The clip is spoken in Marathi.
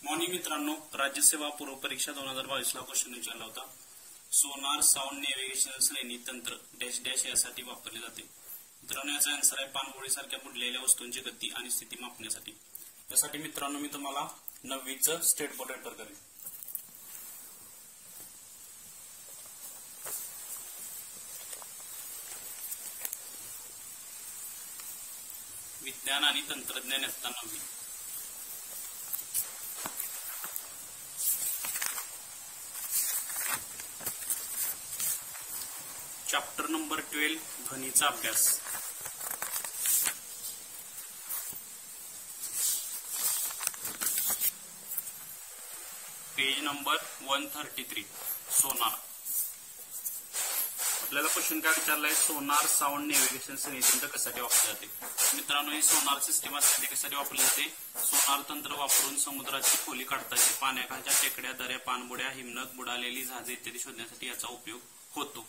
मॉर्निंग मित्रांनो, राज्यसेवा पूर्व परीक्षा 2022 ला क्वेश्चन विचारला होता. सोनार साऊंड नेव्हिगेशन श्रेणी तंत्र डॅश डॅश यासाठी वापरले जाते. मित्रांनो, याचा आन्सर आहे पाणबुडी सारख्या बुडलेल्या वस्तूंची गती आणि स्थिती मापण्यासाठी. यासाठी मित्रांनो मी तुम्हाला 9वीचं स्टेट बोर्ड रेफर करेन. विज्ञान आणि तंत्रज्ञान इयत्ता 9वी. चॅप्टर नंबर 12 ध्वनीचा अभ्यास. पेज नंबर 133 सोनार. आपल्याला क्वेश्चन काय विचारलाय, सोनार साऊंड नेव्हिगेशन श्रेणी तंत्र कशासाठी वापरले जाते. मित्रांनो, ही सोनार सिस्टीम असते कशासाठी वापरली जाते. सोनार तंत्र वापरून समुद्राची खोली काढता येते. पाण्याखालच्या टेकड्या, दऱ्या, पाणबुड्या, हिमनग, बुडालेली जहाजे इत्यादी शोधण्यासाठी याचा उपयोग होतो.